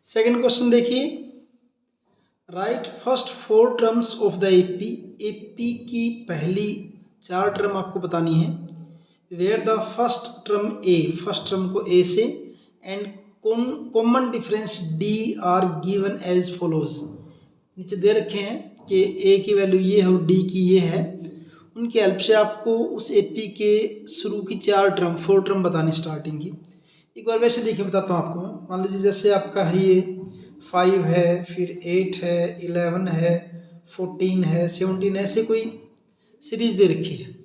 Second question देखिए, write first 4 terms of the AP. AP की पहली 4 टर्म आपको बतानी है। Where the first term A, first term को ए से, and common difference D are given as follows. नीचे दे रखे हैं कि ए की वैल्यू ये है और डी की ये है। उनकी हेल्प से आपको उस एपी के शुरू की 4 टर्म 4 टर्म बतानी स्टार्टिंग की। एक बार वैसे देखिए बताता हूँ आपको मैं। मान लीजिए जैसे आपका है ये 5 है, फिर 8 है, 11 है, 14 है, 17, ऐसे कोई सीरीज दे रखी है।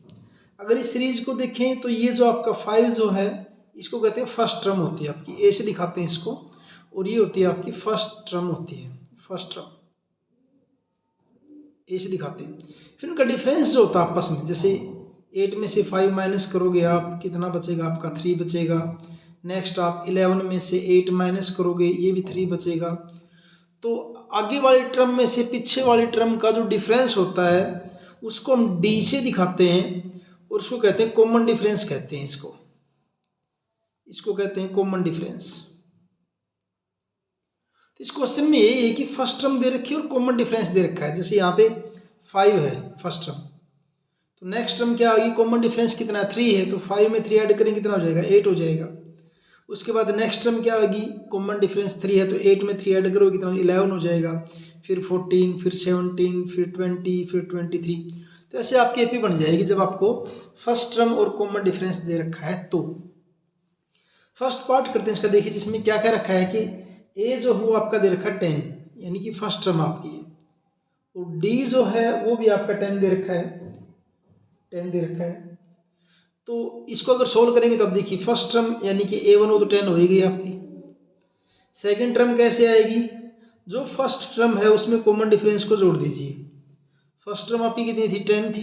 अगर इस सीरीज को देखें तो ये जो आपका 5 जो है इसको कहते हैं फर्स्ट टर्म होती है आपकी, ए से दिखाते हैं इसको, और ये होती है आपकी फर्स्ट टर्म होती है, फर्स्ट टर्म ए से दिखाते हैं। फिर उनका डिफरेंस जो होता है आपस में, जैसे 8 में से 5 माइनस करोगे आप, कितना बचेगा आपका 3 बचेगा। नेक्स्ट आप 11 में से 8 माइनस करोगे, ये भी 3 बचेगा। तो आगे वाली टर्म में से पीछे वाली टर्म का जो डिफरेंस होता है उसको हम डी से दिखाते हैं, और उसको कहते हैं कॉमन डिफरेंस कहते हैं। इसको कहते हैं कॉमन डिफरेंस। तो इस क्वेश्चन में यही है कि फर्स्ट टर्म दे रखी है और कॉमन डिफरेंस दे रखा है। जैसे यहाँ पे 5 है फर्स्ट टर्म, तो नेक्स्ट टर्म क्या होगी, कॉमन डिफरेंस कितना है 3 है, तो 5 में 3 ऐड करेंगे कितना हो जाएगा 8 हो जाएगा। उसके बाद नेक्स्ट टर्म क्या होगी, कॉमन डिफरेंस 3 है, तो 8 में 3 ऐड करोगे कितना 11 हो जाएगा। फिर 14, फिर 17, फिर 20, फिर 23। तो ऐसे आपकी एपी बन जाएगी जब आपको फर्स्ट टर्म और कॉमन डिफरेंस दे रखा है। तो फर्स्ट पार्ट करते हैं इसका। देखिए जिसमें क्या क्या रखा है कि ए जो हो आपका दे रखा है 10, यानी कि फर्स्ट टर्म आपकी है, और डी जो है वो भी आपका 10 दे रखा है, 10 दे रखा है। तो इसको अगर सोल्व करेंगे तो अब देखिए फर्स्ट टर्म यानी कि A1 हो तो 10 हो ही गई आपकी। सेकंड टर्म कैसे आएगी, जो फर्स्ट टर्म है उसमें कॉमन डिफरेंस को जोड़ दीजिए। फर्स्ट टर्म आपकी कितनी थी 10 थी,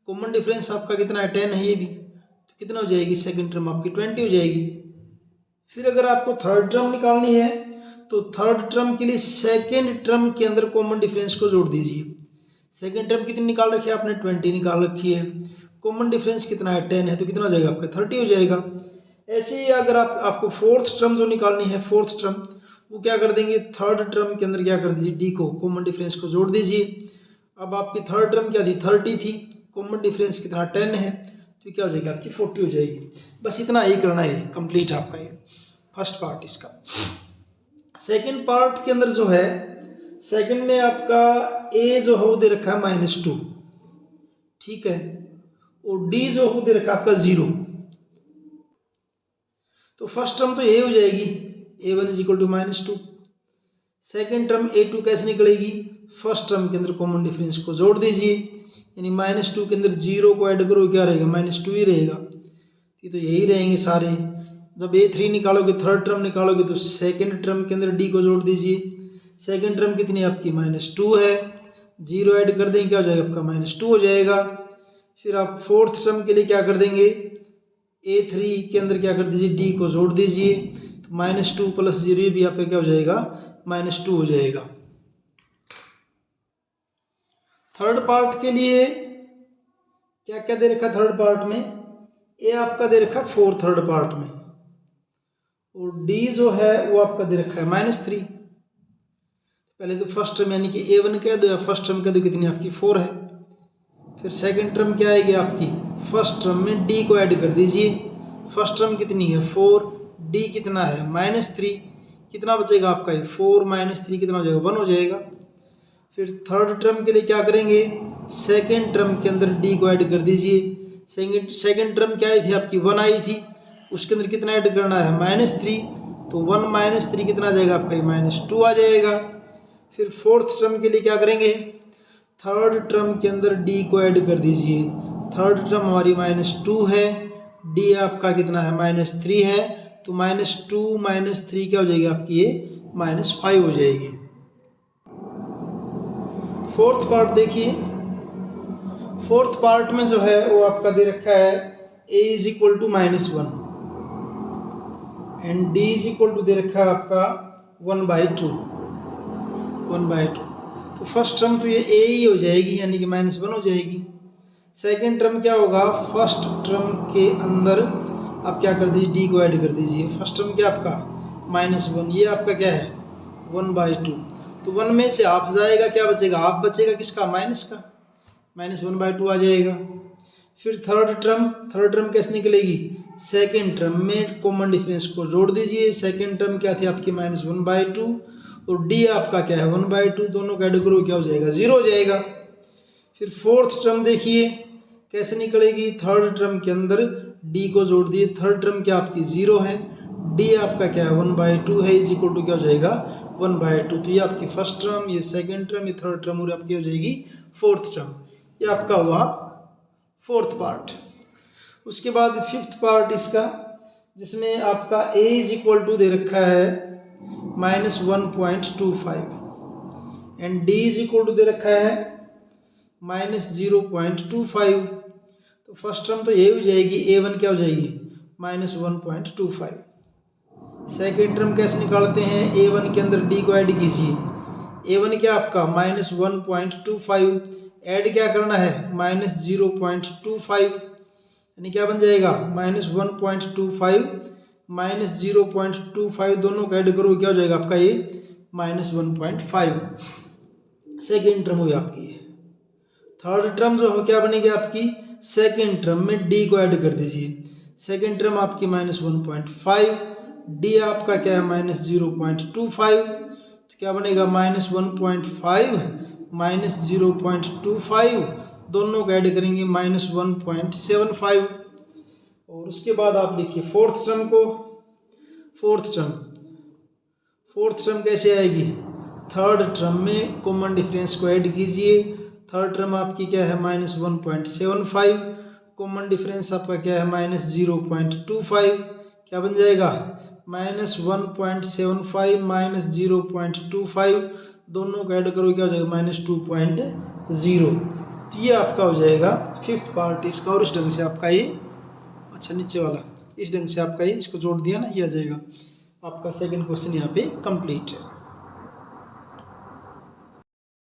कॉमन डिफरेंस आपका कितना है 10 है ये भी, तो कितना हो जाएगी सेकंड टर्म आपकी 20 हो जाएगी। फिर अगर आपको थर्ड टर्म निकालनी है तो थर्ड टर्म के लिए सेकंड टर्म के अंदर कॉमन डिफरेंस को जोड़ दीजिए। सेकंड टर्म कितनी निकाल रखी है आपने 20 निकाल रखी है, कॉमन डिफरेंस कितना है 10 है, तो कितना हो जाएगा आपका 30 हो जाएगा। ऐसे ही अगर आपको फोर्थ टर्म जो निकालनी है, फोर्थ टर्म वो क्या कर देंगे, थर्ड टर्म के अंदर क्या कर दीजिए डी को, कॉमन डिफरेंस को जोड़ दीजिए। अब आपकी थर्ड टर्म क्या थी 30 थी, कॉमन डिफरेंस कितना 10 है, तो क्या हो जाएगी आपकी 40 हो जाएगी। बस इतना ही करना है, कंप्लीट आपका ये फर्स्ट पार्ट इसका। सेकंड पार्ट के अंदर जो है, सेकंड में आपका ए जो है वो दे रखा है -2, ठीक है, और डी जो है दे रखा है आपका 0। तो फर्स्ट टर्म तो यही हो जाएगी A1 = -2। सेकंड टर्म A2 कैसे निकलेगी, फर्स्ट टर्म के अंदर कॉमन डिफरेंस को जोड़ दीजिए, यानी -2 के अंदर 0 को ऐड करो क्या रहेगा -2 ही रहेगा। ये तो यही रहेंगे सारे। जब A3 निकालोगे, थर्ड टर्म निकालोगे, तो सेकंड टर्म के अंदर D को जोड़ दीजिए। सेकंड टर्म कितनी है आपकी -2 है, 0 ऐड कर देंगे क्या हो जाएगा आपका -2 हो जाएगा। फिर आप फोर्थ टर्म के लिए क्या कर देंगे, A3 के अंदर क्या कर दीजिए D को जोड़ दीजिए, तो -2 + 0 भी आपका क्या हो जाएगा -2 हो जाएगा। थर्ड पार्ट के लिए क्या क्या दे रखा थर्ड पार्ट में, ए आपका दे रखा 4 थर्ड पार्ट में, और डी जो है वो आपका दे रखा है -3। पहले तो फर्स्ट टर्म यानी कि A1 कह दो या फर्स्ट टर्म कह दो, कितनी आपकी 4 है। फिर सेकंड टर्म क्या आएगी आपकी, फर्स्ट टर्म में डी को ऐड कर दीजिए। फर्स्ट टर्म कितनी है 4, डी कितना है -3, कितना बचेगा आपका ये 4 - 3 कितना हो जाएगा 1 हो जाएगा। फिर थर्ड टर्म के लिए क्या करेंगे, सेकंड टर्म के अंदर डी को ऐड कर दीजिए। सेकंड टर्म क्या आई थी आपकी 1 आई थी, उसके अंदर कितना ऐड करना है -3, तो 1 - 3 कितना आ जाएगा आपका ये -2 आ जाएगा। फिर फोर्थ टर्म के लिए क्या करेंगे, थर्ड टर्म के अंदर डी को ऐड कर दीजिए। थर्ड टर्म हमारी -2 है, डी आपका कितना है -3 है, तो -2 - 3 क्या हो जाएगी आपकी ये -5 हो जाएगी। फोर्थ पार्ट देखिए, फोर्थ पार्ट में जो है वो आपका दे रखा है A = -1 एंड D = दे रखा है आपका 1/2। तो फर्स्ट टर्म तो ये A ही हो जाएगी, यानी कि -1 हो जाएगी। सेकंड टर्म क्या होगा, फर्स्ट टर्म के अंदर आप क्या कर दीजिए D को ऐड कर दीजिए। फर्स्ट टर्म क्या आपका -1, ये आपका क्या है 1/2। तो 1 में से हाफ जाएगा, क्या बचेगा? हाफ बचेगा किसका? माइनस का, -1/2 आ जाएगा। फिर थर्ड टर्म कैसे निकलेगी? सेकेंड टर्म में कॉमन डिफरेंस को जोड़ दीजिए। सेकेंड टर्म क्या थी आपकी? -1/2 और डी आपका क्या है? 1/2। दोनों का ऐड करो, क्या हो जाएगा? 0 हो जाएगा। फिर फोर्थ टर्म देखिए कैसे निकलेगी? थर्ड टर्म के अंदर डी को जोड़ दिए। थर्ड टर्म क्या आपकी? 0 है। डी आपका क्या है? 1/2 है, इज इक्वल टू क्या हो जाएगा? 1/2। तो ये आपकी फर्स्ट टर्म, ये सेकेंड टर्म, ये थर्ड टर्म और आपकी हो जाएगी फोर्थ टर्म। ये आपका हुआ फोर्थ पार्ट। उसके बाद फिफ्थ पार्ट इसका, जिसमें आपका a इज इक्वल टू दे रखा है -1.25 and d is equal to दे रखा है -0.25। तो फर्स्ट टर्म तो ये हो जाएगी, a1 क्या हो जाएगी? -1.25। सेकेंड टर्म कैसे निकालते हैं? a1 के अंदर d को ऐड कीजिए। a1 क्या आपका? -1.25, ऐड क्या करना है? -0.25, यानी क्या बन जाएगा? -1.25 -0.25, दोनों का ऐड करो, क्या हो जाएगा आपका? ये -1.5। सेकेंड टर्म हुई आपकी। थर्ड टर्म जो हो क्या बनेगी आपकी? सेकेंड टर्म में डी को ऐड कर दीजिए। सेकेंड टर्म आपकी -1.5, डी आपका क्या है? -0.25। तो क्या बनेगा? -1.5 -0.25, दोनों को ऐड करेंगे -1.75। और उसके बाद आप लिखिए फोर्थ टर्म को। फोर्थ टर्म कैसे आएगी? थर्ड टर्म में कॉमन डिफरेंस को ऐड कीजिए। थर्ड टर्म आपकी क्या है? -1.75, कॉमन डिफरेंस आपका क्या है? -0.25, क्या बन जाएगा? -1.75 -0.25, दोनों को ऐड करो, क्या हो जाएगा? -2.0। तो ये आपका हो जाएगा फिफ्थ पार्ट इसका। और इस ढंग से आपका ये, अच्छा नीचे वाला, इस ढंग से आपका ये इसको जोड़ दिया ना, ये आ जाएगा आपका सेकंड क्वेश्चन यहाँ पे कंप्लीट है।